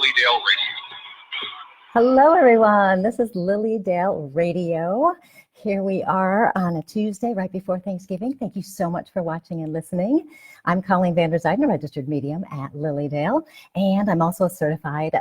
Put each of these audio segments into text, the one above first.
Lilydale Radio. Hello, everyone. This is Lilydale Radio. Here we are on a Tuesday right before Thanksgiving. Thank you so much for watching and listening. I'm Colleen Vanderzyden, a registered medium at Lilydale, and I'm also a certified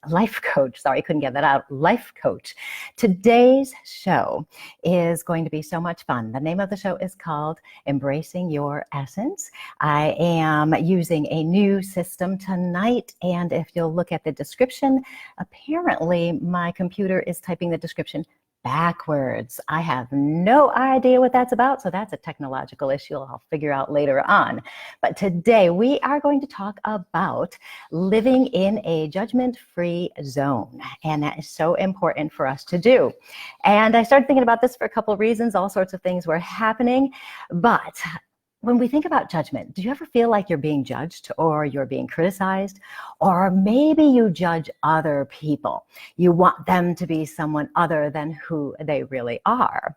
life coach. Sorry, couldn't get that out. Life coach. Today's show is going to be so much fun. The name of the show is called Embracing Your Essence. I am using a new system tonight, and if you'll look at the description, apparently my computer is typing the description backwards. I have no idea what that's about, so that's a technological issue I'll figure out later on. But today we are going to talk about living in a judgment-free zone, and that is so important for us to do. And I started thinking about this for a couple of reasons. All sorts of things were happening, but when we think about judgment, do you ever feel like you're being judged or you're being criticized? Or maybe you judge other people. You want them to be someone other than who they really are.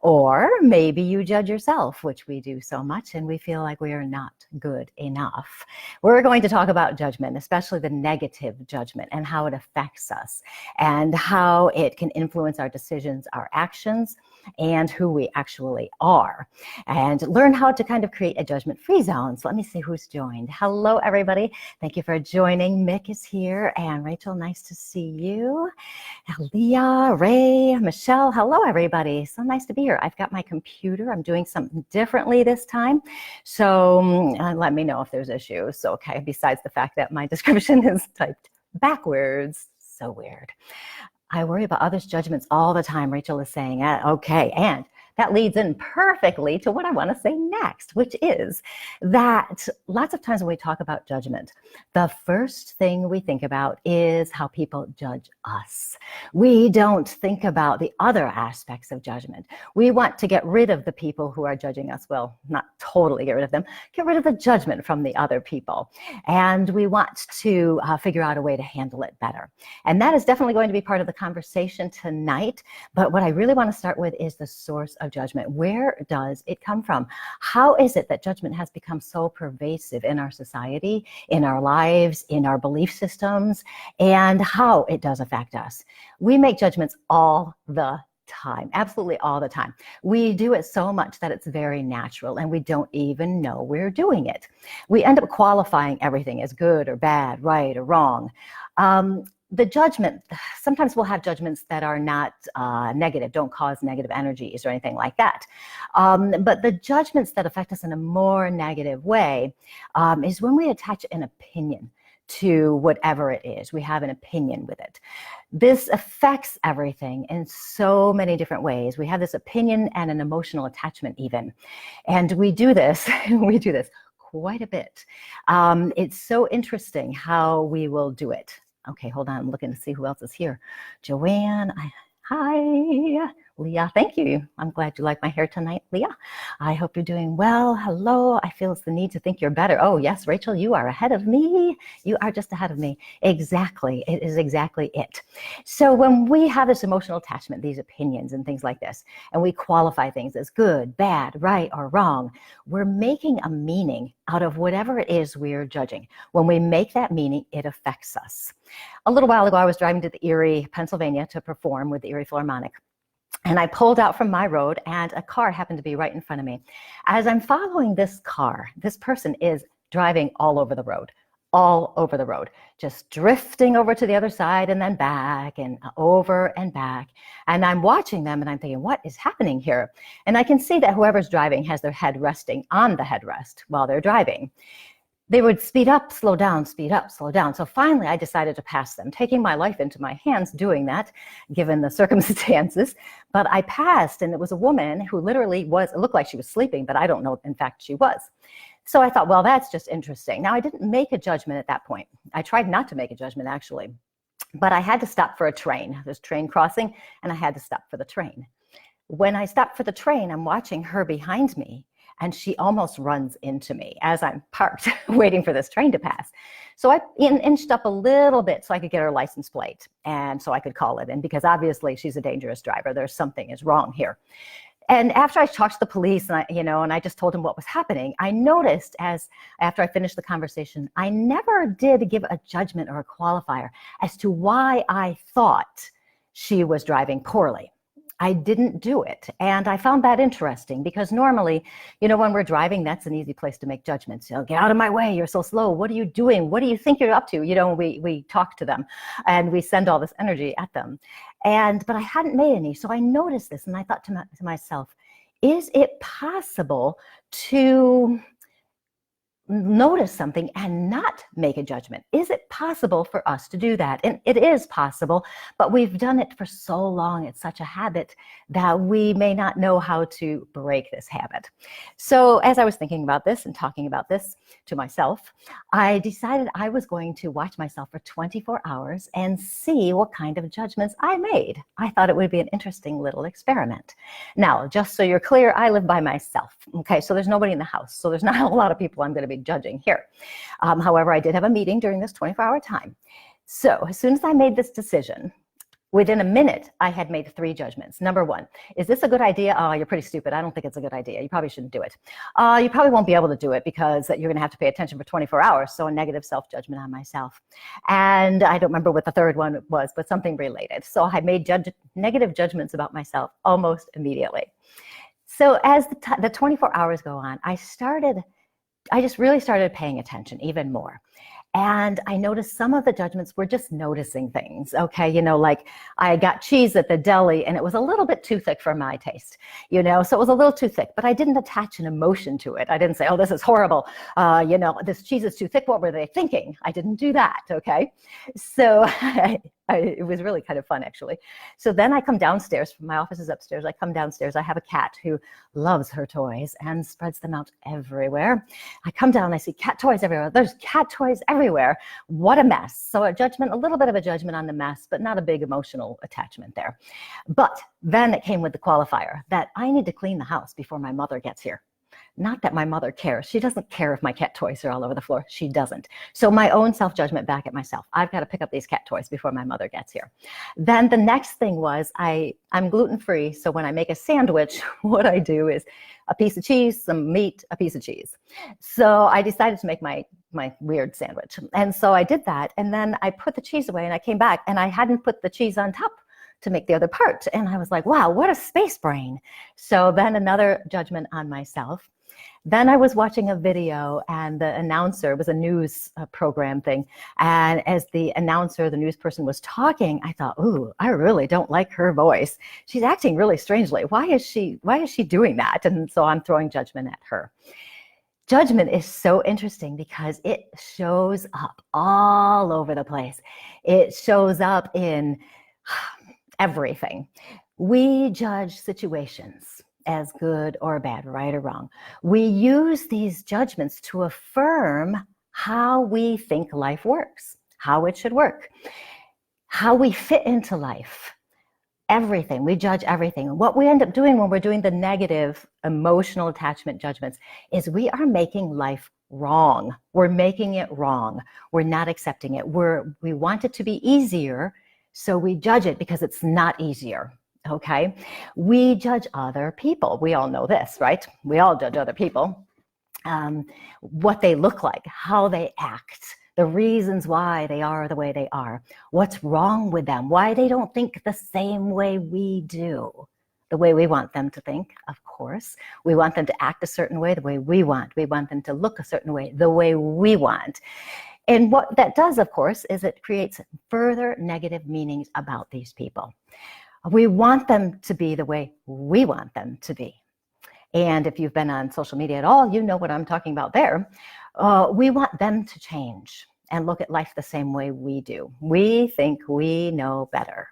Or maybe you judge yourself, which we do so much, and we feel like we are not good enough. We're going to talk about judgment, especially the negative judgment, and how it affects us, and how it can influence our decisions, our actions, and who we actually are, and learn how to kind of create a judgment-free zone. So let me see who's joined. Hello, everybody. Thank you for joining. Mick is here, and Rachel, nice to see you. Leah, Ray, Michelle, hello, everybody. So nice to be here. I've got my computer. I'm doing something differently this time, so let me know if there's issues. So, okay, besides the fact that my description is typed backwards, so weird. I worry about others' judgments all the time, Rachel is saying. Okay, and that leads in perfectly to what I want to say next, which is that lots of times when we talk about judgment, the first thing we think about is how people judge us. We don't think about the other aspects of judgment. We want to get rid of the people who are judging us. Well, not totally get rid of them, get rid of the judgment from the other people. And we want to figure out a way to handle it better. And that is definitely going to be part of the conversation tonight. But what I really want to start with is the source of judgment. Where does it come from? How is it that judgment has become so pervasive in our society, in our lives, in our belief systems, and how it does affect us? We make judgments all the time, absolutely all the time. We do it so much that it's very natural, and we don't even know we're doing it. We end up qualifying everything as good or bad, right or wrong. The judgment, sometimes we'll have judgments that are not negative, don't cause negative energies or anything like that. But the judgments that affect us in a more negative way is when we attach an opinion to whatever it is. We have an opinion with it. This affects everything in so many different ways. We have this opinion and an emotional attachment even. And we do this, quite a bit. It's so interesting how we will do it. Okay, hold on. I'm looking to see who else is here. Joanne, hi. Leah, thank you. I'm glad you like my hair tonight, Leah. I hope you're doing well. Hello. I feel it's the need to think you're better. Oh, yes, Rachel, you are ahead of me. You are just ahead of me. Exactly. It is exactly it. So when we have this emotional attachment, these opinions and things like this, and we qualify things as good, bad, right, or wrong, we're making a meaning out of whatever it is we're judging. When we make that meaning, it affects us. A little while ago, I was driving to the Erie, Pennsylvania to perform with the Erie Philharmonic. And I pulled out from my road, and a car happened to be right in front of me. As I'm following this car, this person is driving all over the road, just drifting over to the other side and then back and over and back. And I'm watching them and I'm thinking, what is happening here? And I can see that whoever's driving has their head resting on the headrest while they're driving. They would speed up, slow down, speed up, slow down. So finally, I decided to pass them, taking my life into my hands doing that, given the circumstances. But I passed, and it was a woman who literally it looked like she was sleeping, but I don't know, in fact, she was. So I thought, well, that's just interesting. Now, I didn't make a judgment at that point. I tried not to make a judgment, actually. But I had to stop for a train. There's train crossing, and I had to stop for the train. When I stopped for the train, I'm watching her behind me, and she almost runs into me as I'm parked waiting for this train to pass. So I inched up a little bit so I could get her license plate, and so I could call it in, because obviously she's a dangerous driver. There's something is wrong here. And after I talked to the police and I just told them what was happening, I noticed after I finished the conversation, I never did give a judgment or a qualifier as to why I thought she was driving poorly. I didn't do it. And I found that interesting because normally, when we're driving, that's an easy place to make judgments. Get out of my way. You're so slow. What are you doing? What do you think you're up to? We talk to them and we send all this energy at them. But I hadn't made any. So I noticed this and I thought to myself, is it possible to notice something and not make a judgment? Is it possible for us to do that? And it is possible, but we've done it for so long. It's such a habit that we may not know how to break this habit. So as I was thinking about this and talking about this to myself, I decided I was going to watch myself for 24 hours and see what kind of judgments I made. I thought it would be an interesting little experiment. Now, just so you're clear, I live by myself. Okay, so there's nobody in the house. So there's not a lot of people I'm going to be judging here. However, I did have a meeting during this 24-hour time. So as soon as I made this decision, within a minute, I had made 3 judgments. Number 1, is this a good idea? Oh, you're pretty stupid. I don't think it's a good idea. You probably shouldn't do it. You probably won't be able to do it because you're going to have to pay attention for 24 hours. So a negative self-judgment on myself. And I don't remember what the third one was, but something related. So I made negative judgments about myself almost immediately. So as the 24 hours go on, I just really started paying attention even more. And I noticed some of the judgments were just noticing things. Okay, like I got cheese at the deli and it was a little bit too thick for my taste, so it was a little too thick, but I didn't attach an emotion to it. I didn't say, oh, this is horrible. This cheese is too thick. What were they thinking? I didn't do that. Okay. So it was really kind of fun, actually. So then I come downstairs. My office is upstairs. I come downstairs. I have a cat who loves her toys and spreads them out everywhere. I come down, I see cat toys everywhere. There's cat toys everywhere. What a mess. So a little bit of a judgment on the mess, but not a big emotional attachment there. But then it came with the qualifier that I need to clean the house before my mother gets here. Not that my mother cares. She doesn't care if my cat toys are all over the floor. She doesn't. So my own self-judgment back at myself. I've got to pick up these cat toys before my mother gets here. Then the next thing was I'm gluten-free. So when I make a sandwich, what I do is a piece of cheese, some meat, a piece of cheese. So I decided to make my weird sandwich. And so I did that. And then I put the cheese away and I came back and I hadn't put the cheese on top to make the other part. And I was like, wow, what a space brain. So then another judgment on myself. Then I was watching a video and the announcer, it was a news program thing. And as the announcer, the news person was talking, I thought, ooh, I really don't like her voice. She's acting really strangely. Why is she doing that? And so I'm throwing judgment at her. Judgment is so interesting because it shows up all over the place. It shows up in everything. We judge situations as good or bad, right or wrong. We use these judgments to affirm how we think life works, how it should work, how we fit into life. Everything. We judge everything. And what we end up doing when we're doing the negative emotional attachment judgments is we are making life wrong. We're making it wrong. We're not accepting it. We want it to be easier, so we judge it because it's not easier. Okay? We judge other people. We all know this, right? We all judge other people. What they look like, how they act, the reasons why they are the way they are, what's wrong with them, why they don't think the same way we do, the way we want them to think, of course. We want them to act a certain way, the way we want. We want them to look a certain way, the way we want. And what that does, of course, is it creates further negative meanings about these people. We want them to be the way we want them to be. And if you've been on social media at all, you know what I'm talking about there. We want them to change and look at life the same way we do. We think we know better.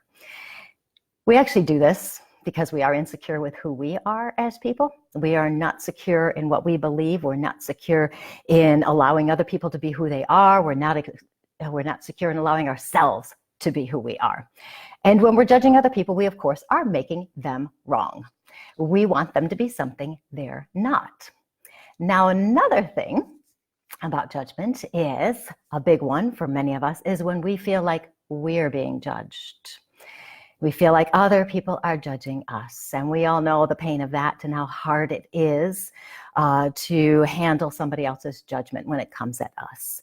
We actually do this because we are insecure with who we are as people. We are not secure in what we believe. We're not secure in allowing other people to be who they are. We're not secure in allowing ourselves to be who we are. And when we're judging other people, we, of course, are making them wrong. We want them to be something they're not. Now, another thing about judgment is, a big one for many of us, is when we feel like we're being judged. We feel like other people are judging us, and we all know the pain of that and how hard it is to handle somebody else's judgment when it comes at us.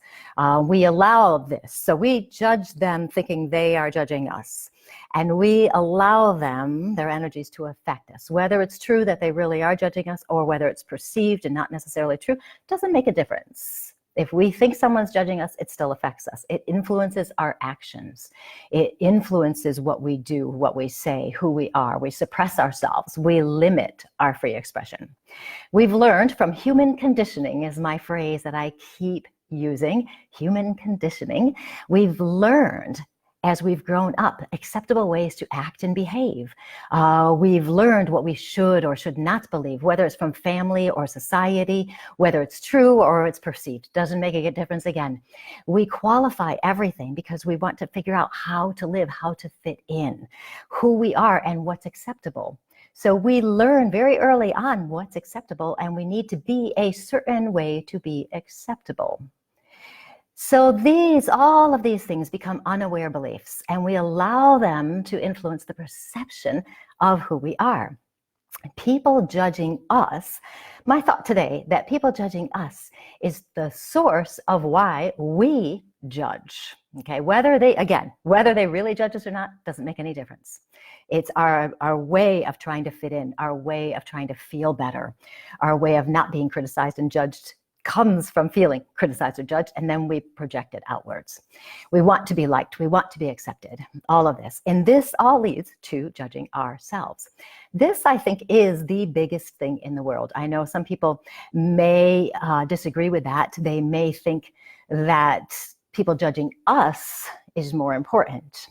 We allow this, so we judge them thinking they are judging us, and we allow them, their energies, to affect us. Whether it's true that they really are judging us or whether it's perceived and not necessarily true, doesn't make a difference. If we think someone's judging us, it still affects us. It influences our actions. It influences what we do, what we say, who we are. We suppress ourselves. We limit our free expression. We've learned from human conditioning, is my phrase that I keep using, human conditioning. We've learned as we've grown up, acceptable ways to act and behave. We've learned what we should or should not believe, whether it's from family or society, whether it's true or it's perceived. Doesn't make a difference again. We qualify everything because we want to figure out how to live, how to fit in, who we are and what's acceptable. So we learn very early on what's acceptable, and we need to be a certain way to be acceptable. So all of these things become unaware beliefs, and we allow them to influence the perception of who we are. People judging us, my thought today, that people judging us is the source of why we judge. Okay, whether they really judge us or not, doesn't make any difference. It's our way of trying to fit in, our way of trying to feel better, our way of not being criticized and judged comes from feeling criticized or judged, and then we project it outwards. We want to be liked, we want to be accepted, all of this. And this all leads to judging ourselves. This, I think, is the biggest thing in the world. I know some people may disagree with that. They may think that people judging us is more important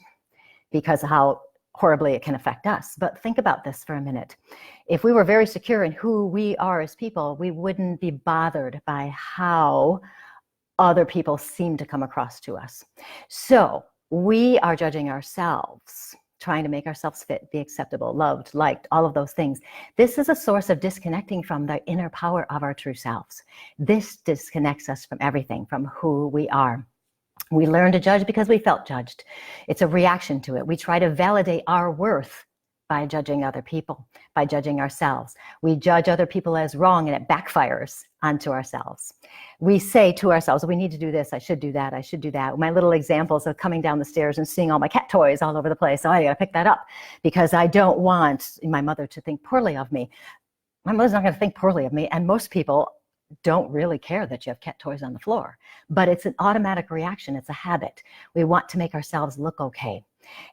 because of how horribly it can affect us. But think about this for a minute. If we were very secure in who we are as people, we wouldn't be bothered by how other people seem to come across to us. So we are judging ourselves, trying to make ourselves fit, be acceptable, loved, liked, all of those things. This is a source of disconnecting from the inner power of our true selves. This disconnects us from everything, from who we are. We learn to judge because we felt judged. It's a reaction to it. We try to validate our worth by judging other people, by judging ourselves. We judge other people as wrong, and it backfires onto ourselves. We say to ourselves, we need to do this, I should do that, I should do that. My little examples of coming down the stairs and seeing all my cat toys all over the place. Oh, I gotta pick that up because I don't want my mother to think poorly of me. My mother's not gonna think poorly of me, and most people don't really care that you have cat toys on the floor, but it's an automatic reaction. It's a habit. We want to make ourselves look okay.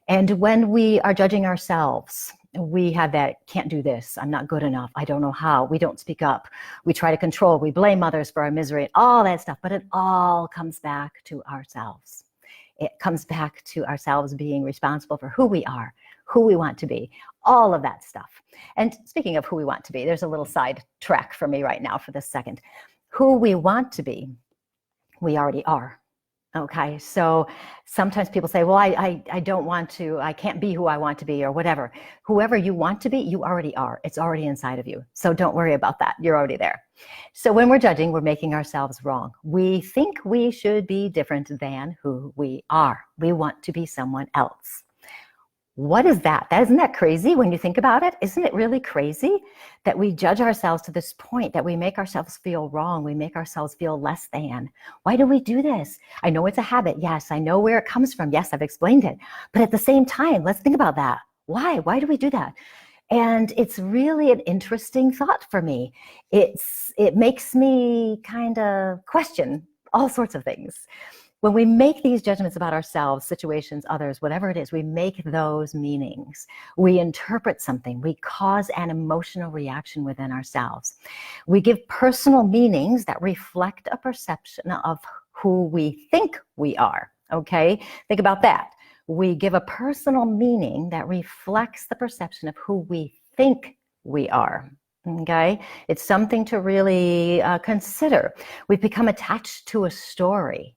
And when we are judging ourselves, we have that, can't do this, I'm not good enough, I don't know how, we don't speak up, we try to control, we blame others for our misery, all that stuff, but it all comes back to ourselves. It comes back to ourselves being responsible for who we are, who we want to be, all of that stuff. And speaking of who we want to be, there's a little side track for me right now for this second. Who we want to be, we already are. Okay, so sometimes people say, well, I don't want to, I can't be who I want to be or whatever. Whoever you want to be, you already are. It's already inside of you. So don't worry about that. You're already there. So when we're judging, we're making ourselves wrong. We think we should be different than who we are. We want to be someone else. What is that? Isn't that crazy when you think about it? Isn't it really crazy that we judge ourselves to this point, that we make ourselves feel wrong, we make ourselves feel less than? Why do we do this? I know it's a habit. Yes, I know where it comes from. Yes, I've explained it. But at the same time, let's think about that. Why? Why do we do that? And it's really an interesting thought for me. It makes me kind of question all sorts of things. When we make these judgments about ourselves, situations, others, whatever it is, we make those meanings. We interpret something. We cause an emotional reaction within ourselves. We give personal meanings that reflect a perception of who we think we are, okay? Think about that. We give a personal meaning that reflects the perception of who we think we are. Okay, it's something to really consider. We've become attached to a story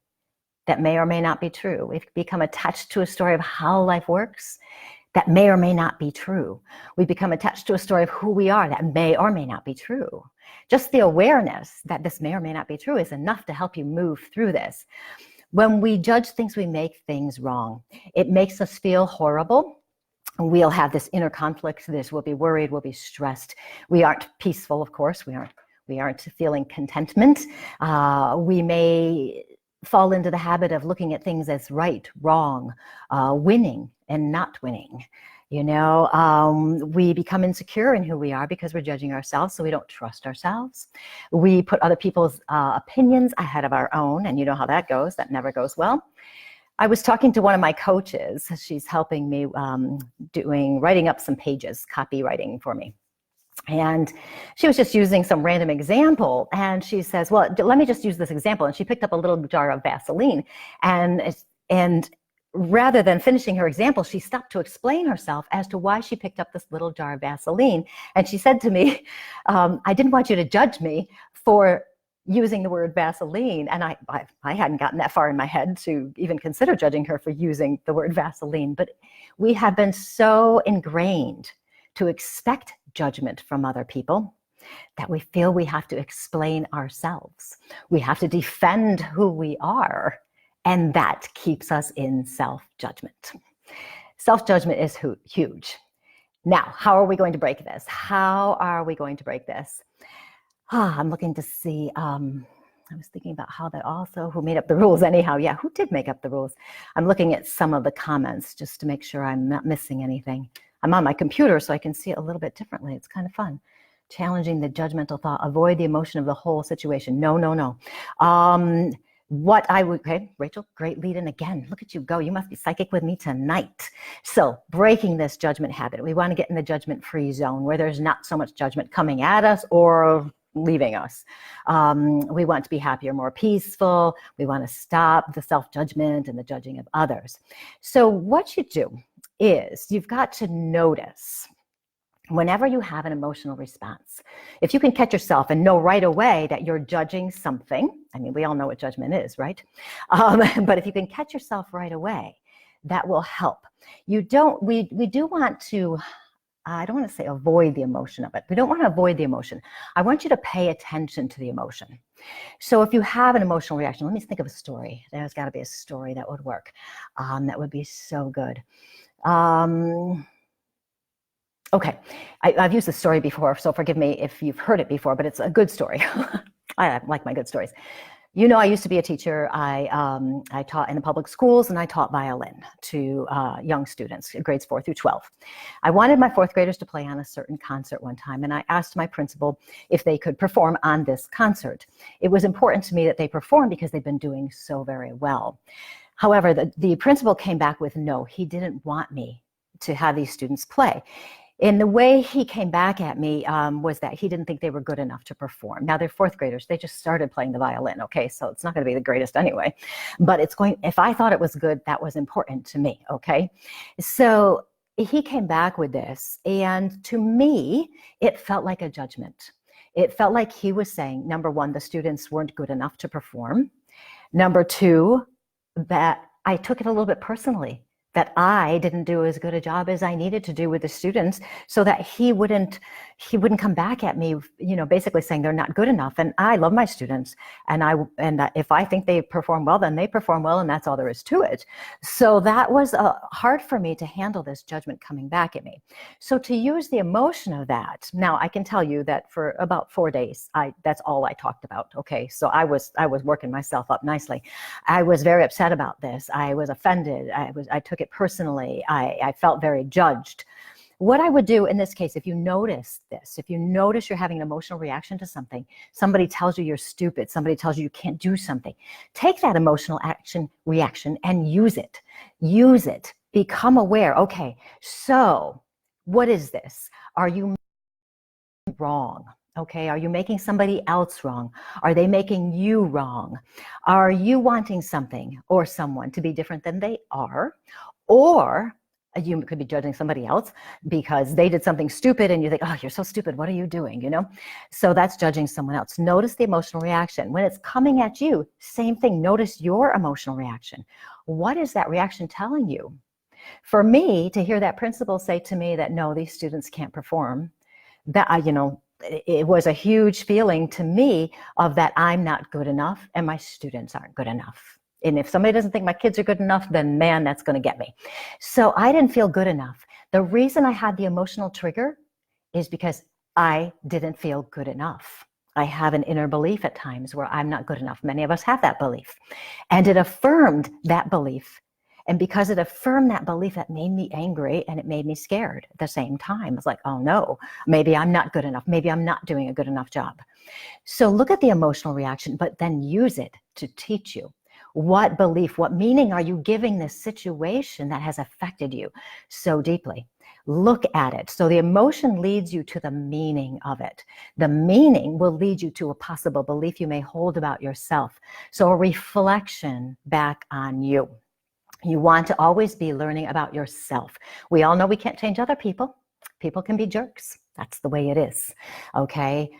that may or may not be true. We've become attached to a story of how life works that may or may not be true. We become attached to a story of who we are that may or may not be true. Just the awareness that this may or may not be true is enough to help you move through this. When we judge things, we make things wrong. It makes us feel horrible. we'll have this inner conflict. We'll be worried, we'll be stressed. We aren't peaceful, of course. We aren't feeling contentment. We may fall into the habit of looking at things as right, wrong, winning and not winning. We become insecure in who we are because we're judging ourselves, so we don't trust ourselves. We put other people's opinions ahead of our own, and you know how that goes. That never goes well. I was talking to one of my coaches. She's helping me writing up some pages, copywriting for me. And she was just using some random example, and she says, well, let me just use this example. And she picked up a little jar of Vaseline, and rather than finishing her example, she stopped to explain herself as to why she picked up this little jar of Vaseline. And she said to me, I didn't want you to judge me for using the word Vaseline. And I hadn't gotten that far in my head to even consider judging her for using the word Vaseline. But we have been so ingrained to expect judgment from other people that we feel we have to explain ourselves. We have to defend who we are. And that keeps us in self-judgment. Self-judgment is huge. Now, how are we going to break this? How are we going to break this? I'm looking to see, I was thinking about how that also, who made up the rules anyhow? Yeah, who did make up the rules? I'm looking at some of the comments just to make sure I'm not missing anything. I'm on my computer, so I can see it a little bit differently. It's kind of fun. Challenging the judgmental thought, avoid the emotion of the whole situation. No. Okay, Rachel, great lead in again. Look at you go. You must be psychic with me tonight. So breaking this judgment habit. We want to get in the judgment-free zone where there's not so much judgment coming at us or leaving us. We want to be happier, more peaceful. We want to stop the self-judgment and the judging of others. So what you do is you've got to notice whenever you have an emotional response. If you can catch yourself and know right away that you're judging something, I mean, we all know what judgment is, right? But if you can catch yourself right away, that will help. We do want to, I don't want to say avoid the emotion of it. We don't want to avoid the emotion. I want you to pay attention to the emotion. So if you have an emotional reaction, let me think of a story. There's got to be a story that would work. That would be so good. Okay, I've used this story before, so forgive me if you've heard it before, but it's a good story. I like my good stories. You know, I used to be a teacher. I taught in the public schools, and I taught violin to young students, grades 4 through 12. I wanted my fourth graders to play on a certain concert one time, and I asked my principal if they could perform on this concert. It was important to me that they perform because they've been doing so very well. However, the principal came back with no, he didn't want me to have these students play. And the way he came back at me was that he didn't think they were good enough to perform. Now they're fourth graders. They just started playing the violin. Okay, so it's not going to be the greatest anyway. But if I thought it was good, that was important to me. Okay, so he came back with this, and to me, it felt like a judgment. It felt like he was saying, number one, the students weren't good enough to perform. Number two, that I took it a little bit personally, that I didn't do as good a job as I needed to do with the students, so that he wouldn't come back at me, you know, basically saying they're not good enough. And I love my students, and if I think they perform well, then they perform well, and that's all there is to it. So that was hard for me to handle this judgment coming back at me. So to use the emotion of that, now I can tell you that for about 4 days, that's all I talked about. Okay, so I was working myself up nicely. I was very upset about this. I was offended. I took it personally. I felt very judged. What I would do in this case, if you notice this, if you notice you're having an emotional reaction to something, somebody tells you you're stupid, somebody tells you you can't do something, take that emotional reaction and use it. Use it. Become aware. Okay, so what is this? Are you wrong? Okay, are you making somebody else wrong? Are they making you wrong? Are you wanting something or someone to be different than they are? Or you could be judging somebody else because they did something stupid and you think, oh, you're so stupid. What are you doing? You know? So that's judging someone else. Notice the emotional reaction. When it's coming at you, same thing. Notice your emotional reaction. What is that reaction telling you? For me, to hear that principal say to me that, no, these students can't perform, that it was a huge feeling to me of that I'm not good enough and my students aren't good enough. And if somebody doesn't think my kids are good enough, then man, that's going to get me. So I didn't feel good enough. The reason I had the emotional trigger is because I didn't feel good enough. I have an inner belief at times where I'm not good enough. Many of us have that belief. And it affirmed that belief. And because it affirmed that belief, that made me angry and it made me scared at the same time. It's like, oh no, maybe I'm not good enough. Maybe I'm not doing a good enough job. So look at the emotional reaction, but then use it to teach you. What belief, what meaning are you giving this situation that has affected you so deeply? Look at it. So the emotion leads you to the meaning of it. The meaning will lead you to a possible belief you may hold about yourself. So a reflection back on you. You want to always be learning about yourself. We all know we can't change other people. People can be jerks. That's the way it is. Okay?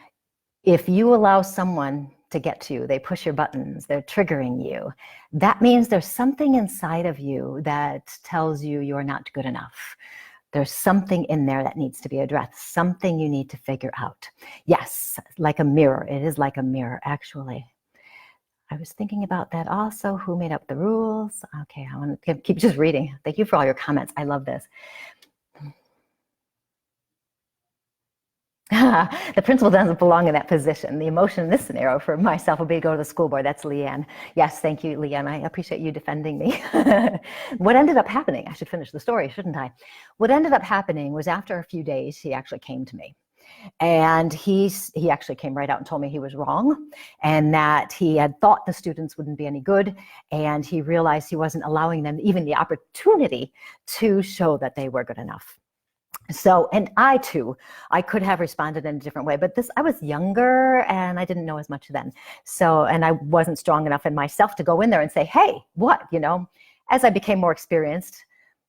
If you allow someone to get to you, they push your buttons, they're triggering you, that means there's something inside of you that tells you you're not good enough. There's something in there that needs to be addressed, something you need to figure out. Yes, like a mirror. It is like a mirror, actually. I was thinking about that also. Who made up the rules? Okay, I want to keep just reading. Thank you for all your comments. I love this. The principal doesn't belong in that position. The emotion in this scenario for myself would be to go to the school board. That's Leanne. Yes, thank you, Leanne. I appreciate you defending me. What ended up happening, I should finish the story, shouldn't I? What ended up happening was after a few days, he actually came to me. And he actually came right out and told me he was wrong and that he had thought the students wouldn't be any good. And he realized he wasn't allowing them even the opportunity to show that they were good enough. So, and I too, I could have responded in a different way, but I was younger and I didn't know as much then. So, and I wasn't strong enough in myself to go in there and say, hey, what, as I became more experienced,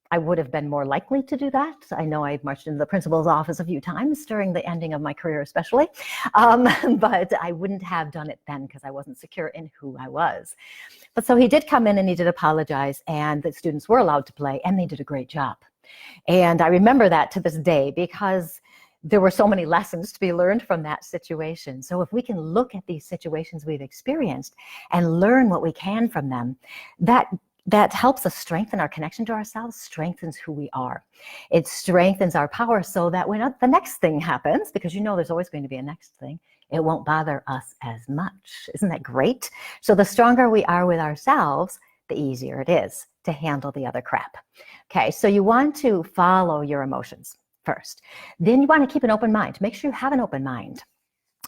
I would have been more likely to do that. I know I marched into the principal's office a few times during the ending of my career, especially, but I wouldn't have done it then because I wasn't secure in who I was. But so he did come in and he did apologize, and the students were allowed to play and they did a great job. And I remember that to this day because there were so many lessons to be learned from that situation. So if we can look at these situations we've experienced and learn what we can from them, that helps us strengthen our connection to ourselves, strengthens who we are. It strengthens our power so that when the next thing happens, because there's always going to be a next thing, it won't bother us as much. Isn't that great? So the stronger we are with ourselves, the easier it is to handle the other crap. Okay, so you want to follow your emotions first. Then you want to keep an open mind. Make sure you have an open mind.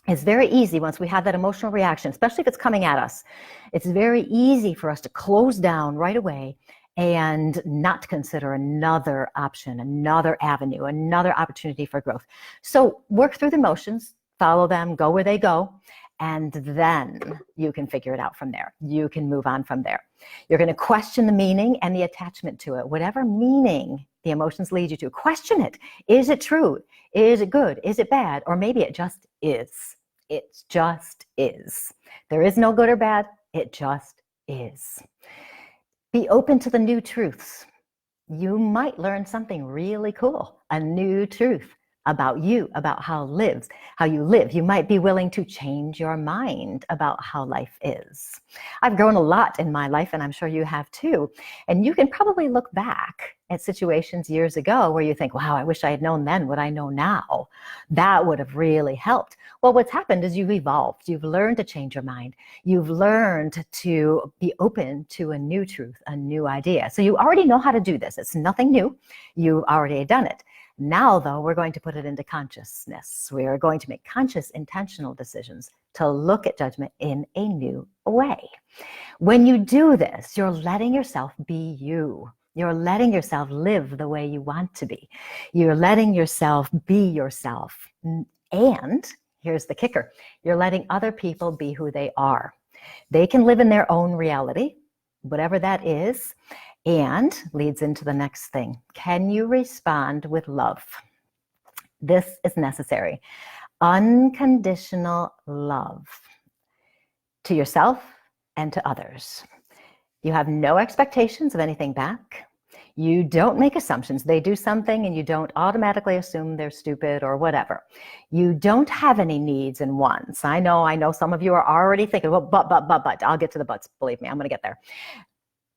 It's very easy once we have that emotional reaction, especially if it's coming at us. It's very easy for us to close down right away and not consider another option, another avenue, another opportunity for growth. So work through the emotions, follow them, go where they go, and then you can figure it out from there. You can move on from there. You're going to question the meaning and the attachment to it. Whatever meaning the emotions lead you to, question it. Is it true? Is it good? Is it bad? Or maybe it just is. It just is. There is no good or bad. It just is. Be open to the new truths. You might learn something really cool, a new truth about you, about how you live. You might be willing to change your mind about how life is. I've grown a lot in my life, and I'm sure you have too. And you can probably look back at situations years ago where you think, wow, I wish I had known then what I know now. That would have really helped. Well, what's happened is you've evolved. You've learned to change your mind. You've learned to be open to a new truth, a new idea. So you already know how to do this. It's nothing new. You've already done it. Now, though, we're going to put it into consciousness. We are going to make conscious, intentional decisions to look at judgment in a new way. When you do this, you're letting yourself be you. You're letting yourself live the way you want to be. You're letting yourself be yourself. And here's the kicker. You're letting other people be who they are. They can live in their own reality, whatever that is. And leads into the next thing. Can you respond with love? This is necessary. Unconditional love to yourself and to others. You have no expectations of anything back. You don't make assumptions. They do something and you don't automatically assume they're stupid or whatever. You don't have any needs and wants. I know some of you are already thinking, well, but, I'll get to the buts. Believe me, I'm going to get there.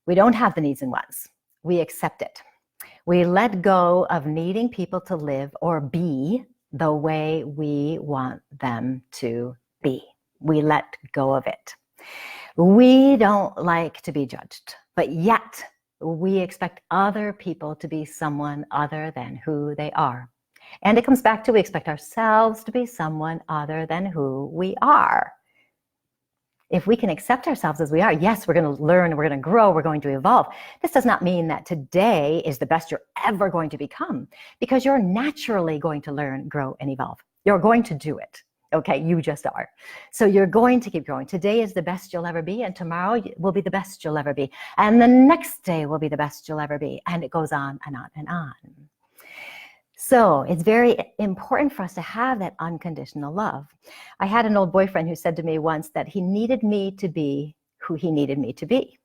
We don't have the needs and wants. We accept it. We let go of needing people to live or be the way we want them to be. We let go of it. We don't like to be judged, but yet we expect other people to be someone other than who they are. And it comes back to we expect ourselves to be someone other than who we are. If we can accept ourselves as we are, yes, we're going to learn, we're going to grow, we're going to evolve. This does not mean that today is the best you're ever going to become, because you're naturally going to learn, grow, and evolve. You're going to do it. Okay, you just are. So you're going to keep growing. Today is the best you'll ever be, and tomorrow will be the best you'll ever be. And the next day will be the best you'll ever be. And it goes on and on and on. So it's very important for us to have that unconditional love. I had an old boyfriend who said to me once that he needed me to be who he needed me to be.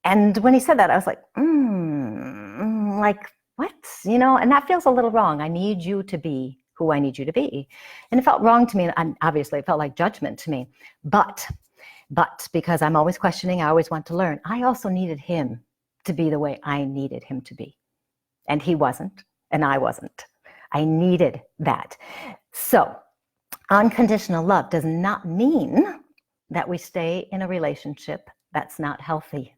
And when he said that, I was like, like, what? You know, and that feels a little wrong. I need you to be who I need you to be. And it felt wrong to me. And obviously it felt like judgment to me. But because I'm always questioning, I always want to learn, I also needed him to be the way I needed him to be. And he wasn't. And I wasn't. I needed that. So unconditional love does not mean that we stay in a relationship that's not healthy.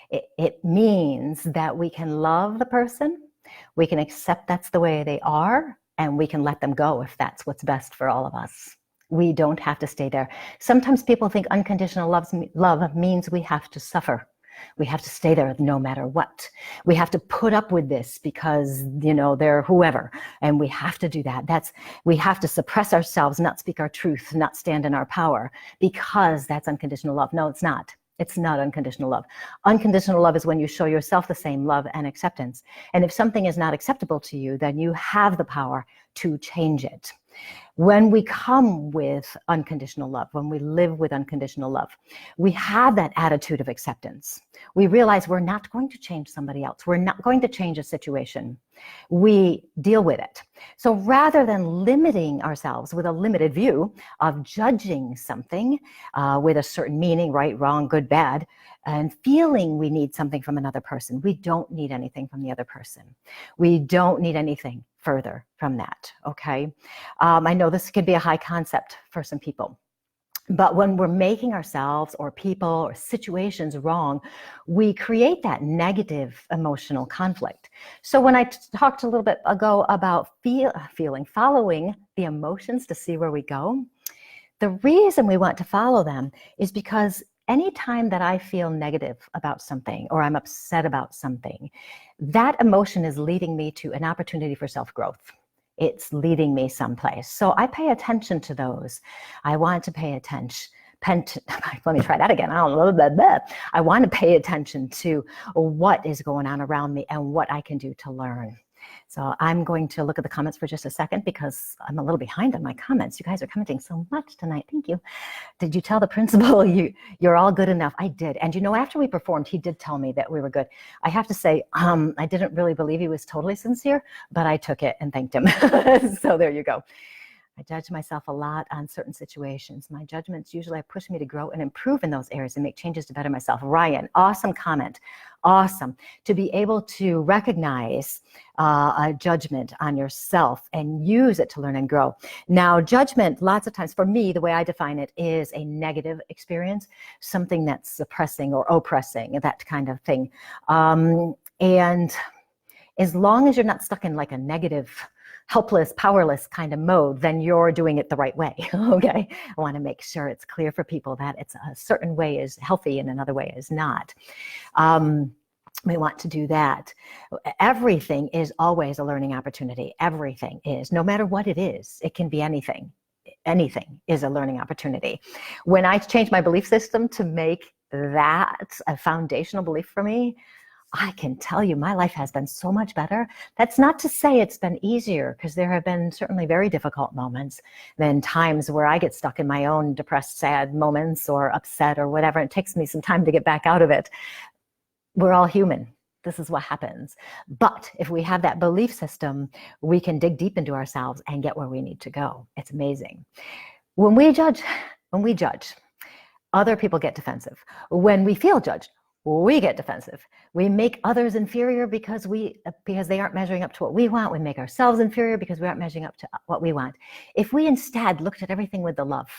It means that we can love the person, we can accept that's the way they are, and we can let them go if that's what's best for all of us. We don't have to stay there. Sometimes people think unconditional love means we have to suffer. We have to stay there no matter what. We have to put up with this because, you know, they're whoever, and we have to do that. We have to suppress ourselves, not speak our truth, not stand in our power, because that's unconditional love. No, it's not. It's not unconditional love. Unconditional love is when you show yourself the same love and acceptance. And if something is not acceptable to you, then you have the power to change it. When we come with unconditional love, when we live with unconditional love, we have that attitude of acceptance. We realize we're not going to change somebody else. We're not going to change a situation. We deal with it. So rather than limiting ourselves with a limited view of judging something with a certain meaning, right, wrong, good, bad, and feeling we need something from another person, we don't need anything from the other person. We don't need anything further from that, okay? I know this could be a high concept for some people, but when we're making ourselves or people or situations wrong, we create that negative emotional conflict. So when I talked a little bit ago about following the emotions to see where we go, the reason we want to follow them is because anytime that I feel negative about something or I'm upset about something, that emotion is leading me to an opportunity for self-growth. It's leading me someplace. So I pay attention to those. I want to pay attention. Let me try that again. I want to pay attention to what is going on around me and what I can do to learn. So I'm going to look at the comments for just a second because I'm a little behind on my comments. You guys are commenting so much tonight. Thank you. Did you tell the principal you're all good enough? I did. And you know, after we performed, he did tell me that we were good. I have to say, I didn't really believe he was totally sincere, but I took it and thanked him. So there you go. I judge myself a lot on certain situations. My judgments usually push me to grow and improve in those areas and make changes to better myself. Ryan, awesome comment. Awesome. To be able to recognize a judgment on yourself and use it to learn and grow. Now, judgment, lots of times, for me, the way I define it is a negative experience, something that's suppressing or oppressing, that kind of thing. And as long as you're not stuck in like a negative, helpless, powerless kind of mode, then you're doing it the right way, okay? I want to make sure it's clear for people that it's a certain way is healthy and another way is not. We want to do that. Everything is always a learning opportunity. Everything is, no matter what it is. It can be anything. Anything is a learning opportunity. When I changed my belief system to make that a foundational belief for me, I can tell you my life has been so much better. That's not to say it's been easier, because there have been certainly very difficult moments, then times where I get stuck in my own depressed, sad moments or upset or whatever. It takes me some time to get back out of it. We're all human. This is what happens. But if we have that belief system, we can dig deep into ourselves and get where we need to go. It's amazing. When we judge, other people get defensive. When we feel judged, we get defensive. We make others inferior because they aren't measuring up to what we want. We make ourselves inferior because we aren't measuring up to what we want. If we instead looked at everything with the love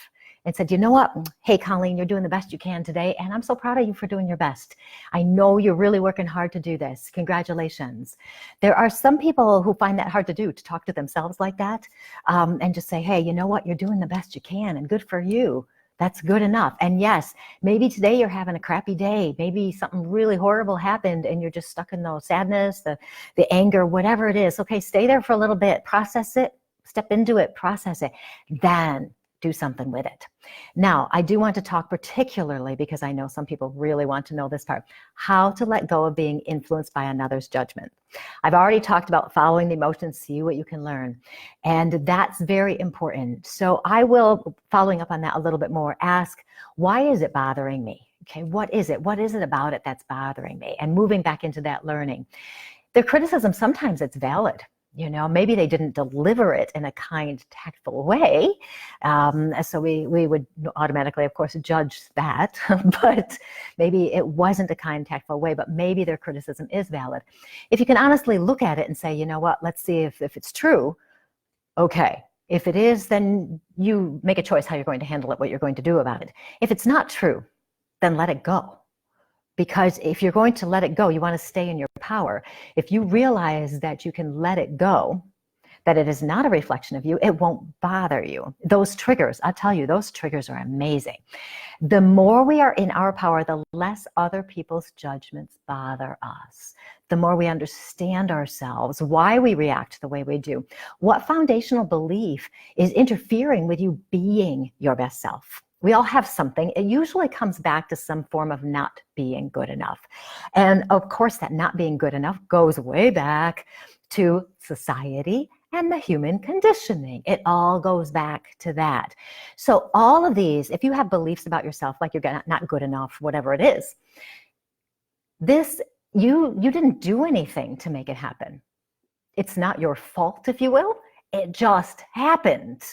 and said, you know what? Hey, Colleen, you're doing the best you can today, and I'm so proud of you for doing your best. I know you're really working hard to do this. Congratulations. There are some people who find that hard to do, to talk to themselves like that, and just say, hey, you know what? You're doing the best you can, and good for you. That's good enough. And yes, maybe today you're having a crappy day. Maybe something really horrible happened and you're just stuck in the sadness, the anger, whatever it is. Okay, stay there for a little bit, process it, step into it, process it, then do something with it. Now, I do want to talk particularly, because I know some people really want to know this part, how to let go of being influenced by another's judgment. I've already talked about following the emotions, see what you can learn. And that's very important. So I will, following up on that a little bit more, ask, why is it bothering me? Okay, what is it? What is it about it that's bothering me? And moving back into that learning. The criticism, sometimes it's valid. You know, maybe they didn't deliver it in a kind, tactful way. So we would automatically, of course, judge that. But maybe it wasn't a kind, tactful way, but maybe their criticism is valid. If you can honestly look at it and say, you know what, let's see if it's true. Okay. If it is, then you make a choice how you're going to handle it, what you're going to do about it. If it's not true, then let it go. Because if you're going to let it go, you want to stay in your power. If you realize that you can let it go, that it is not a reflection of you, it won't bother you. Those triggers, I'll tell you, those triggers are amazing. The more we are in our power, the less other people's judgments bother us. The more we understand ourselves, why we react the way we do, what foundational belief is interfering with you being your best self. We all have something. It usually comes back to some form of not being good enough. And of course, that not being good enough goes way back to society and the human conditioning. It all goes back to that. So all of these, if you have beliefs about yourself, like you're not good enough, whatever it is, you didn't do anything to make it happen. It's not your fault, if you will. It just happened.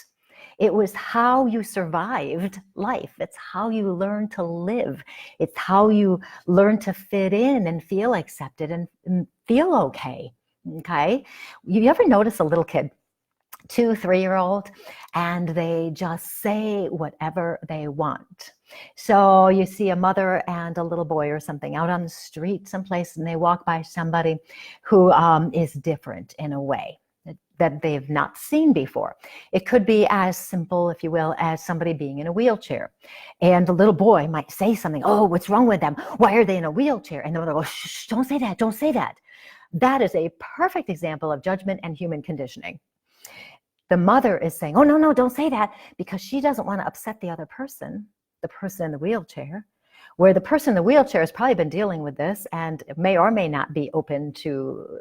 It was how you survived life. It's how you learned to live. It's how you learn to fit in and feel accepted and feel okay. Okay? You ever notice a little kid, 2, 3-year-old, and they just say whatever they want? So you see a mother and a little boy or something out on the street someplace, and they walk by somebody who is different in a way that they've not seen before. It could be as simple, if you will, as somebody being in a wheelchair. And the little boy might say something, oh, what's wrong with them? Why are they in a wheelchair? And the mother goes, shh, don't say that, don't say that. That is a perfect example of judgment and human conditioning. The mother is saying, oh, no, don't say that, because she doesn't want to upset the other person, the person in the wheelchair, where the person in the wheelchair has probably been dealing with this and may or may not be open to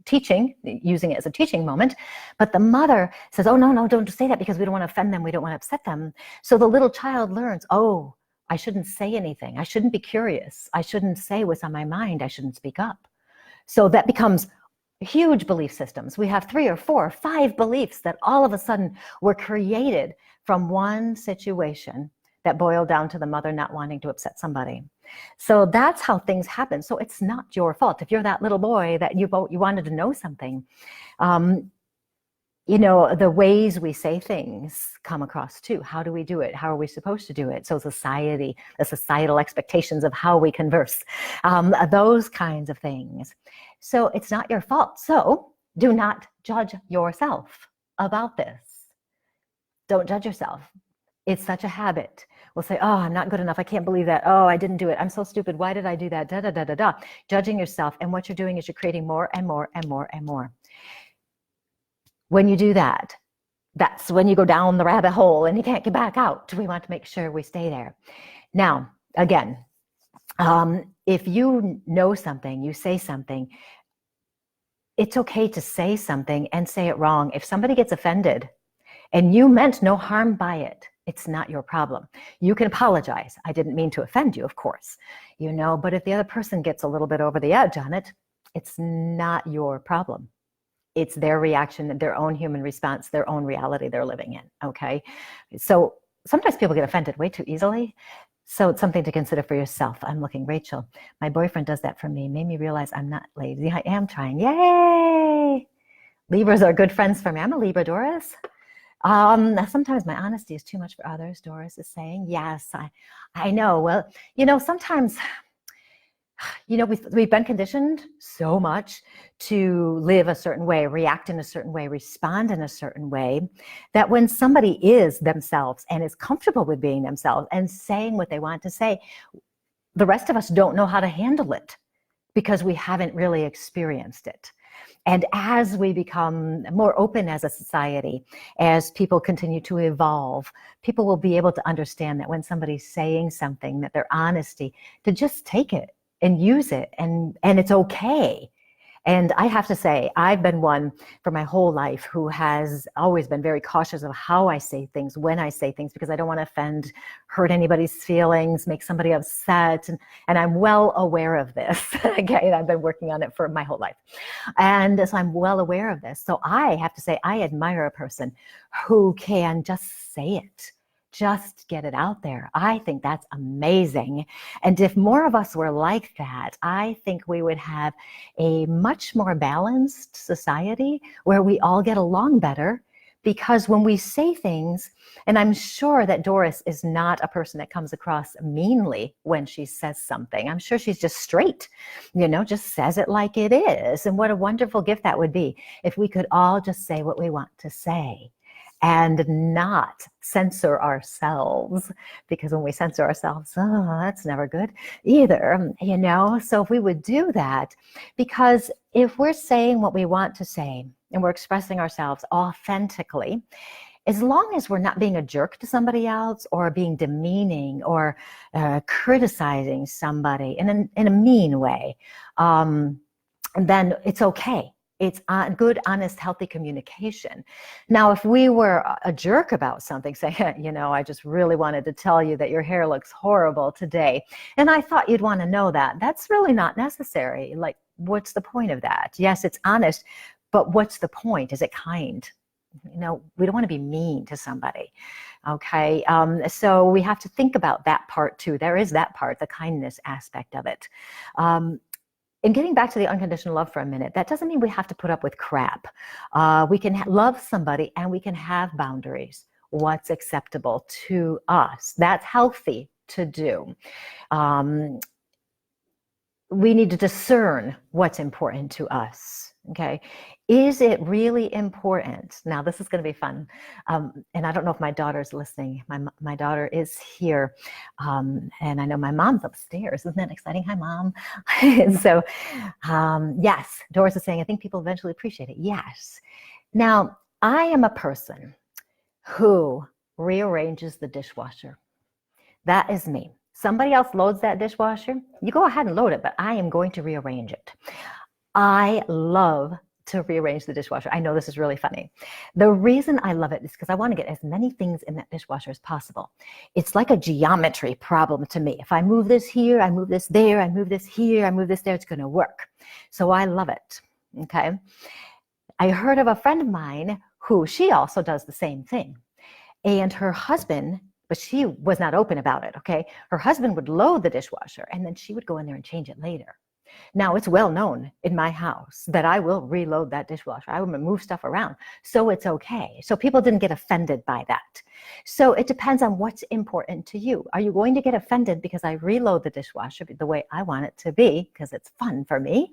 teaching, using it as a teaching moment. But the mother says, oh, no, don't say that, because we don't want to offend them. We don't want to upset them. So the little child learns, oh, I shouldn't say anything. I shouldn't be curious. I shouldn't say what's on my mind. I shouldn't speak up. So that becomes huge belief systems. We have 3 or 4 or 5 beliefs that all of a sudden were created from one situation that boiled down to the mother not wanting to upset somebody. So that's how things happen. So it's not your fault. If you're that little boy that you wanted to know something, you know, the ways we say things come across too. How do we do it? How are we supposed to do it? So society, the societal expectations of how we converse, those kinds of things. So it's not your fault. So do not judge yourself about this. Don't judge yourself. It's such a habit. We'll say, oh, I'm not good enough. I can't believe that. Oh, I didn't do it. I'm so stupid. Why did I do that? Da, da, da, da, da. Judging yourself. And what you're doing is you're creating more and more and more and more. When you do that, that's when you go down the rabbit hole and you can't get back out. We want to make sure we stay there. Now, again, if you know something, you say something, it's okay to say something and say it wrong. If somebody gets offended and you meant no harm by it, it's not your problem. You can apologize. I didn't mean to offend you, of course, you know, but if the other person gets a little bit over the edge on it, it's not your problem. It's their reaction, their own human response, their own reality they're living in, okay? So sometimes people get offended way too easily. So it's something to consider for yourself. I'm looking, Rachel, my boyfriend does that for me, made me realize I'm not lazy. I am trying. Yay! Libras are good friends for me. I'm a Libra, Doris. Sometimes my honesty is too much for others, Doris is saying. Yes, I know. Well, sometimes, we've been conditioned so much to live a certain way, react in a certain way, respond in a certain way, that when somebody is themselves and is comfortable with being themselves and saying what they want to say, the rest of us don't know how to handle it because we haven't really experienced it. And as we become more open as a society, as people continue to evolve, people will be able to understand that when somebody's saying something, that their honesty, to just take it and use it, and it's okay. And I have to say, I've been one for my whole life who has always been very cautious of how I say things, when I say things, because I don't want to offend, hurt anybody's feelings, make somebody upset. And I'm well aware of this. Okay, I've been working on it for my whole life. And so I'm well aware of this. So I have to say, I admire a person who can just say it. Just get it out there. I think that's amazing. And if more of us were like that, I think we would have a much more balanced society where we all get along better. Because when we say things, and I'm sure that Doris is not a person that comes across meanly when she says something. I'm sure she's just straight, just says it like it is. And what a wonderful gift that would be if we could all just say what we want to say and not censor ourselves, because when we censor ourselves, that's never good either, So if we would do that, because if we're saying what we want to say and we're expressing ourselves authentically, as long as we're not being a jerk to somebody else or being demeaning or criticizing somebody in a mean way, then it's okay. It's good, honest, healthy communication. Now, if we were a jerk about something, say, I just really wanted to tell you that your hair looks horrible today, and I thought you'd want to know that, that's really not necessary. Like, what's the point of that? Yes, it's honest, but what's the point? Is it kind? We don't want to be mean to somebody. Okay. So we have to think about that part too. There is that part, the kindness aspect of it. And getting back to the unconditional love for a minute, that doesn't mean we have to put up with crap. We can love somebody and we can have boundaries. What's acceptable to us? That's healthy to do. We need to discern what's important to us. Okay. Is it really important? Now, this is going to be fun. And I don't know if my daughter's listening. My daughter is here. And I know my mom's upstairs. Isn't that exciting? Hi, Mom. And so, yes, Doris is saying, I think people eventually appreciate it. Yes. Now, I am a person who rearranges the dishwasher. That is me. Somebody else loads that dishwasher. You go ahead and load it, but I am going to rearrange it. I love to rearrange the dishwasher. I know this is really funny. The reason I love it is because I want to get as many things in that dishwasher as possible. It's like a geometry problem to me. If I move this here, I move this there, I move this here, I move this there, it's going to work. So I love it. Okay. I heard of a friend of mine who she also does the same thing. And her husband, but she was not open about it. Okay. Her husband would load the dishwasher and then she would go in there and change it later. Now, it's well known in my house that I will reload that dishwasher. I will move stuff around. So it's okay. So people didn't get offended by that. So it depends on what's important to you. Are you going to get offended because I reload the dishwasher the way I want it to be, because it's fun for me,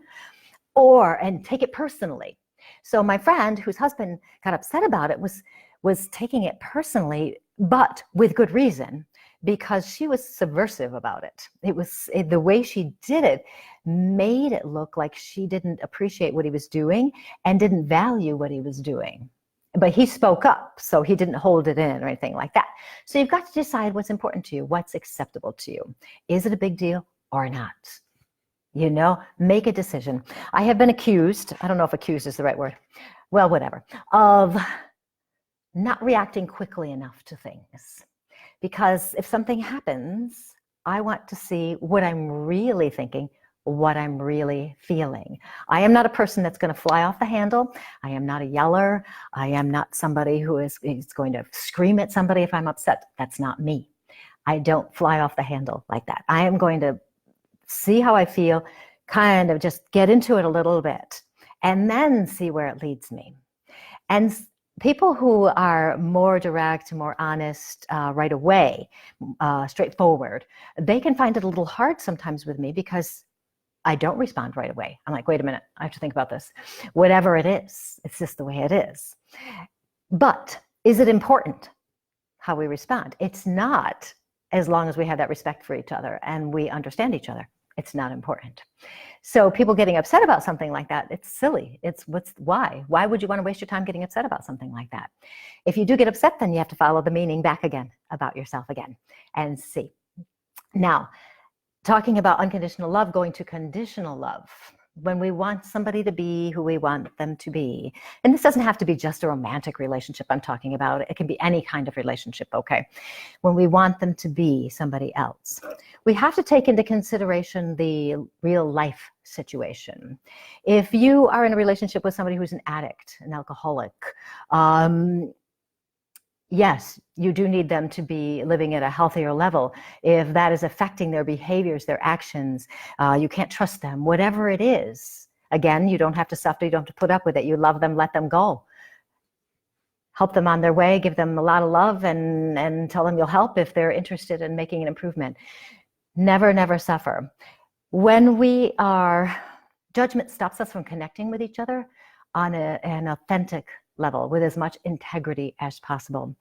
and take it personally? So my friend whose husband got upset about it was taking it personally, but with good reason, because she was subversive about it. The way she did it made it look like she didn't appreciate what he was doing and didn't value what he was doing. But he spoke up, so he didn't hold it in or anything like that. So you've got to decide what's important to you, what's acceptable to you. Is it a big deal or not? Make a decision. I have been accused, I don't know if accused is the right word, well, whatever, of not reacting quickly enough to things. Because if something happens, I want to see what I'm really thinking, what I'm really feeling. I am not a person that's going to fly off the handle. I am not a yeller. I am not somebody who is going to scream at somebody if I'm upset. That's not me. I don't fly off the handle like that. I am going to see how I feel, kind of just get into it a little bit, and then see where it leads me. And people who are more direct, more honest right away, straightforward, they can find it a little hard sometimes with me because I don't respond right away. I'm like, wait a minute, I have to think about this. Whatever it is, it's just the way it is. But is it important how we respond? It's not, as long as we have that respect for each other and we understand each other. It's not important. So people getting upset about something like that, it's silly. Why? Why would you want to waste your time getting upset about something like that? If you do get upset, then you have to follow the meaning back again about yourself again and see. Now, talking about unconditional love, going to conditional love, when we want somebody to be who we want them to be. And this doesn't have to be just a romantic relationship I'm talking about. It can be any kind of relationship, okay? When we want them to be somebody else, we have to take into consideration the real life situation. If you are in a relationship with somebody who's an addict, an alcoholic, yes, you do need them to be living at a healthier level. If that is affecting their behaviors, their actions, you can't trust them, whatever it is. Again, you don't have to suffer, you don't have to put up with it. You love them, let them go. Help them on their way, give them a lot of love, and tell them you'll help if they're interested in making an improvement. Never, never suffer. When judgment stops us from connecting with each other on an authentic level with as much integrity as possible.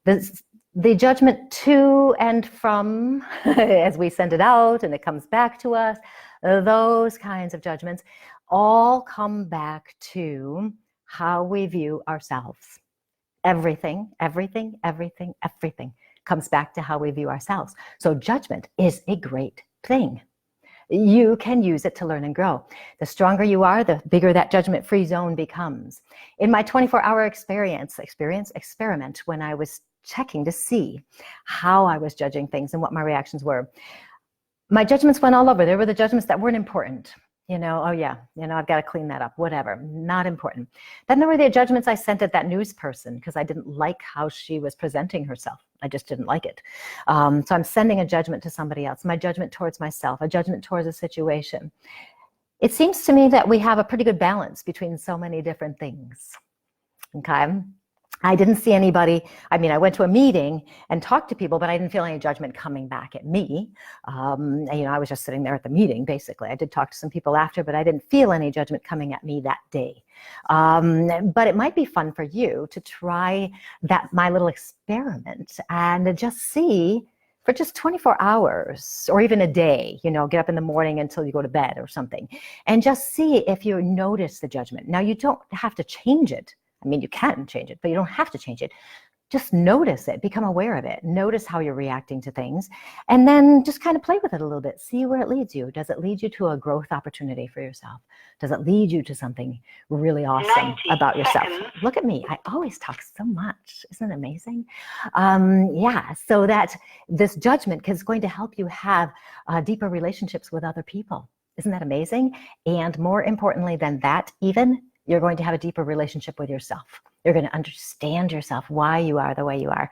The judgment to and from, as we send it out and it comes back to us, those kinds of judgments all come back to how we view ourselves. Everything comes back to how we view ourselves. So judgment is a great thing. You can use it to learn and grow. The stronger you are, the bigger that judgment-free zone becomes. In my 24-hour experiment, when I was checking to see how I was judging things and what my reactions were, my judgments went all over. There were the judgments that weren't important. Oh yeah, I've got to clean that up, whatever, not important. Then there were the judgments I sent at that news person because I didn't like how she was presenting herself. I just didn't like it. So I'm sending a judgment to somebody else, my judgment towards myself, a judgment towards a situation. It seems to me that we have a pretty good balance between so many different things, okay? I didn't see anybody. I mean, I went to a meeting and talked to people, but I didn't feel any judgment coming back at me. I was just sitting there at the meeting, basically. I did talk to some people after, but I didn't feel any judgment coming at me that day. But it might be fun for you to try my little experiment and just see for just 24 hours or even a day, get up in the morning until you go to bed or something, and just see if you notice the judgment. Now, you don't have to change it. I mean, you can change it, but you don't have to change it. Just notice it, become aware of it. Notice how you're reacting to things, and then just kind of play with it a little bit. See where it leads you. Does it lead you to a growth opportunity for yourself? Does it lead you to something really awesome about yourself? Look at me. I always talk so much. Isn't it amazing? So that this judgment is going to help you have deeper relationships with other people. Isn't that amazing? And more importantly than that, even, you're going to have a deeper relationship with yourself. You're going to understand yourself, why you are the way you are,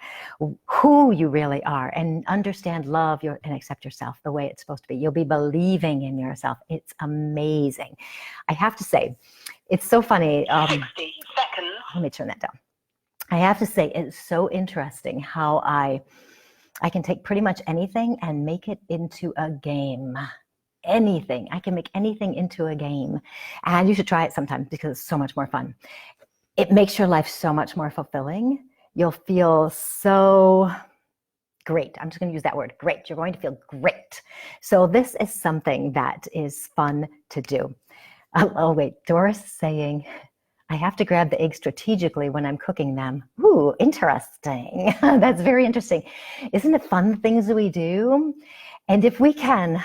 who you really are, and understand, love, and accept yourself the way it's supposed to be. You'll be believing in yourself. It's amazing. I have to say, it's so funny. 60 seconds. Let me turn that down. I have to say, it's so interesting how I can take pretty much anything and make it into a game. Anything. I can make anything into a game. And you should try it sometime because it's so much more fun. It makes your life so much more fulfilling. You'll feel so great. I'm just going to use that word, great. You're going to feel great. So this is something that is fun to do. Oh wait, Doris saying, I have to grab the eggs strategically when I'm cooking them. Ooh, interesting. That's very interesting. Isn't it fun things that we do? And if we can,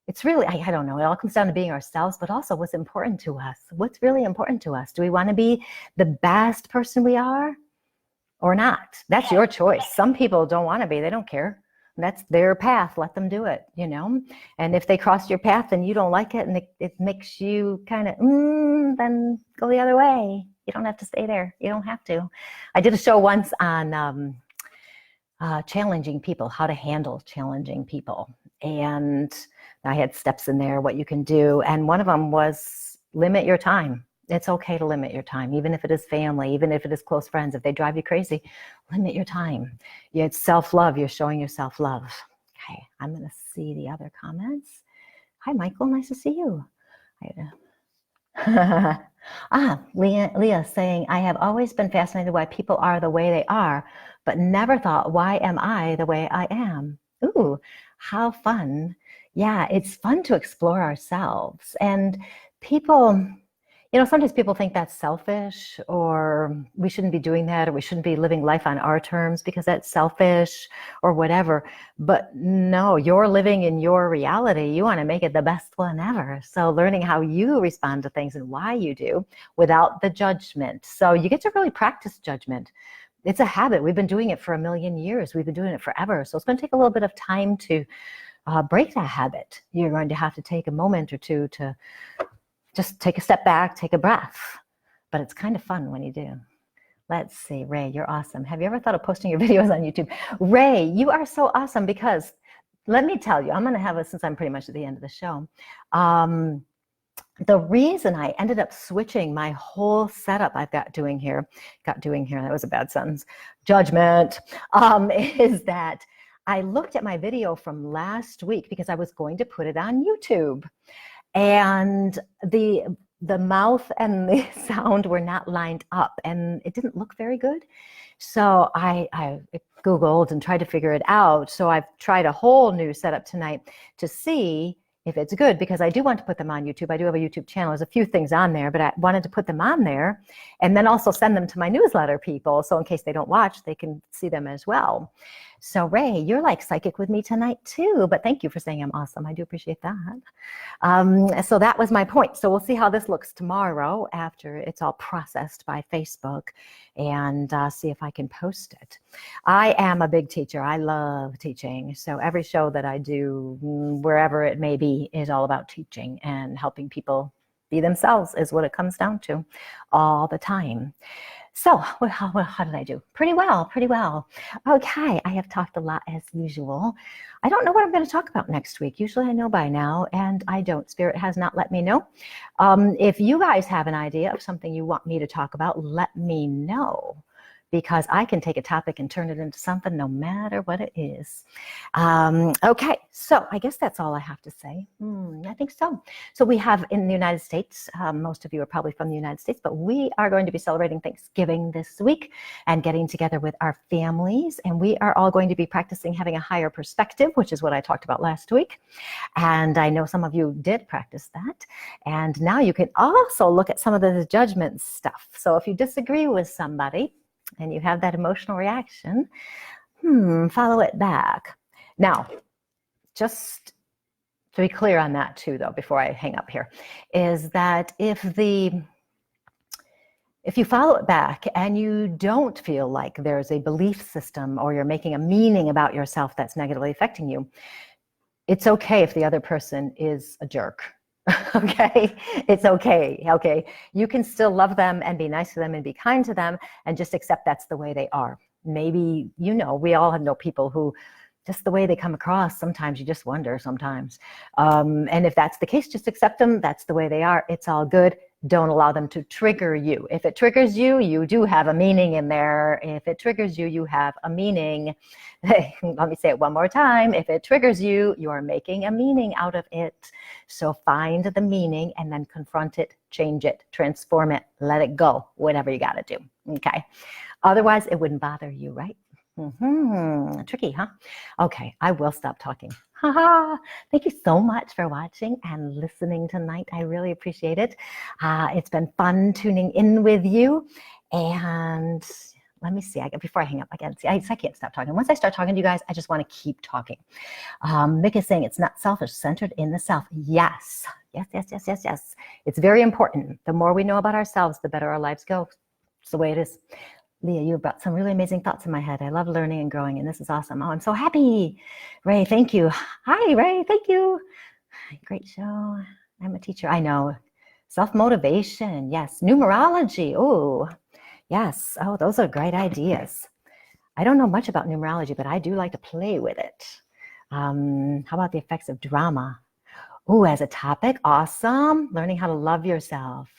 it's really, I don't know, it all comes down to being ourselves, but also what's important to us. What's really important to us? Do we want to be the best person we are or not? That's your choice. Some people don't want to be, they don't care. That's their path, let them do it, And if they cross your path and you don't like it and it makes you kind of, then go the other way. You don't have to stay there. You don't have to. I did a show once on challenging people, how to handle challenging people. And I had steps in there, what you can do. And one of them was limit your time. It's okay to limit your time, even if it is family, even if it is close friends. If they drive you crazy, limit your time. It's self-love. You're showing your self-love. Okay, I'm going to see the other comments. Hi, Michael. Nice to see you. Leah saying, I have always been fascinated why people are the way they are, but never thought, why am I the way I am? Ooh, how fun. Yeah, it's fun to explore ourselves. And people, sometimes people think that's selfish, or we shouldn't be doing that, or we shouldn't be living life on our terms because that's selfish or whatever. But no, you're living in your reality. You want to make it the best one ever. So learning how you respond to things and why you do without the judgment. So you get to really practice judgment. It's a habit. We've been doing it for 1,000,000 years. We've been doing it forever. So it's going to take a little bit of time to break that habit. You're going to have to take a moment or two to just take a step back, take a breath. But it's kind of fun when you do. Let's see, Ray, you're awesome. Have you ever thought of posting your videos on YouTube? Ray, you are so awesome because let me tell you, I'm going to have since I'm pretty much at the end of the show. The reason I ended up switching my whole setup I've got doing here, that was a bad sentence, judgment, is that I looked at my video from last week because I was going to put it on YouTube. And the mouth and the sound were not lined up, and it didn't look very good. So I Googled and tried to figure it out. So I've tried a whole new setup tonight to see if it's good, because I do want to put them on YouTube. I do have a YouTube channel. There's a few things on there, but I wanted to put them on there and then also send them to my newsletter people. So in case they don't watch, they can see them as well. So Ray, you're like psychic with me tonight too, but thank you for saying I'm awesome. I do appreciate that. So that was my point. So we'll see how this looks tomorrow after it's all processed by Facebook, and see if I can post it. I am a big teacher. I love teaching. So every show that I do, wherever it may be, is all about teaching and helping people be themselves is what it comes down to all the time. So how did I do? Pretty well. Okay, I have talked a lot as usual. I don't know what I'm going to talk about next week. Usually I know by now, and I don't. Spirit has not let me know. If you guys have an idea of something you want me to talk about, let me know, because I can take a topic and turn it into something no matter what it is. Okay, so I guess that's all I have to say. I think so. So we have in the United States, most of you are probably from the United States, but we are going to be celebrating Thanksgiving this week and getting together with our families. And we are all going to be practicing having a higher perspective, which is what I talked about last week. And I know some of you did practice that. And now you can also look at some of the judgment stuff. So if you disagree with somebody, and you have that emotional reaction, follow it back. Now, just to be clear on that too, though, before I hang up here, is that if you follow it back and you don't feel like there's a belief system or you're making a meaning about yourself that's negatively affecting you, it's okay if the other person is a jerk. Okay, it's okay. Okay, you can still love them and be nice to them and be kind to them and just accept that's the way they are. Maybe, we all know people who just the way they come across, sometimes you just wonder sometimes. And if that's the case, just accept them. That's the way they are. It's all good. Don't allow them to trigger you. If it triggers you, you do have a meaning in there. If it triggers you, you have a meaning. Let me say it one more time. If it triggers you, you are making a meaning out of it. So find the meaning and then confront it, change it, transform it, let it go, whatever you got to do. Okay. Otherwise, it wouldn't bother you, right? Tricky, huh? Okay, I will stop talking. Thank you so much for watching and listening tonight. I really appreciate it. It's been fun tuning in with you. And let me see, before I hang up again, I can't stop talking. Once I start talking to you guys, I just want to keep talking. Mick is saying it's not selfish, centered in the self. Yes. It's very important. The more we know about ourselves, the better our lives go. It's the way it is. Leah, you brought some really amazing thoughts in my head. I love learning and growing, and this is awesome. Oh, I'm so happy. Ray, thank you. Hi, Ray, thank you. Great show. I'm a teacher. I know. Self-motivation. Yes. Numerology. Oh, yes. Oh, those are great ideas. I don't know much about numerology, but I do like to play with it. How about the effects of drama? Ooh, as a topic, awesome. Learning how to love yourself.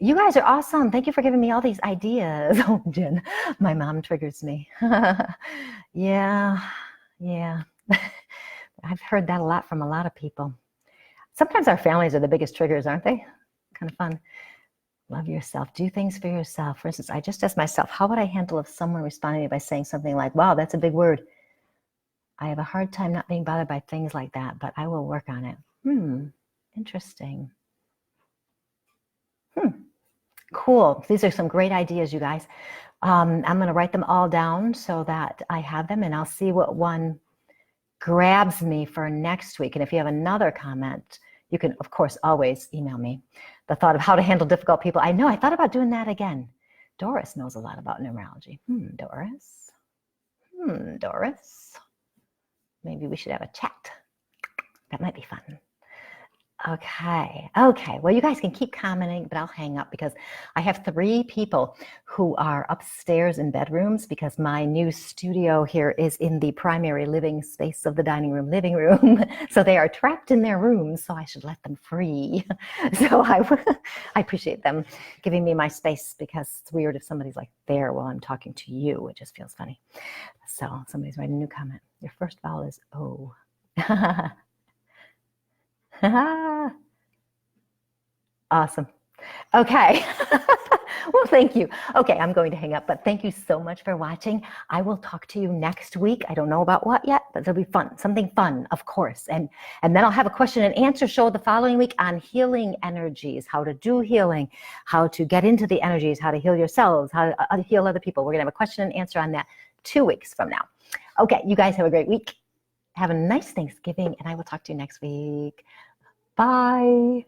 You guys are awesome. Thank you for giving me all these ideas. Oh, Jen, my mom triggers me. Yeah. I've heard that a lot from a lot of people. Sometimes our families are the biggest triggers, aren't they? Kind of fun. Love yourself. Do things for yourself. For instance, I just asked myself, how would I handle if someone responded to me by saying something like, wow, that's a big word. I have a hard time not being bothered by things like that, but I will work on it. Interesting. Cool. These are some great ideas, you guys. I'm going to write them all down so that I have them, and I'll see what one grabs me for next week. And if you have another comment, you can, of course, always email me. The thought of how to handle difficult people. I know, I thought about doing that again. Doris knows a lot about numerology. Doris. Doris. Maybe we should have a chat. That might be fun. Okay. Well, you guys can keep commenting, but I'll hang up because I have 3 people who are upstairs in bedrooms because my new studio here is in the primary living space of the living room. So they are trapped in their rooms, so I should let them free. So I appreciate them giving me my space because it's weird if somebody's like there while I'm talking to you. It just feels funny. So somebody's writing a new comment. Your first vowel is O. Awesome. Okay. Well, thank you. Okay, I'm going to hang up, but thank you so much for watching. I will talk to you next week. I don't know about what yet, but it'll be fun. Something fun, of course. And then I'll have a question and answer show the following week on healing energies, how to do healing, how to get into the energies, how to heal yourselves, how to heal other people. We're going to have a question and answer on that 2 weeks from now. Okay, you guys have a great week. Have a nice Thanksgiving, and I will talk to you next week. Bye.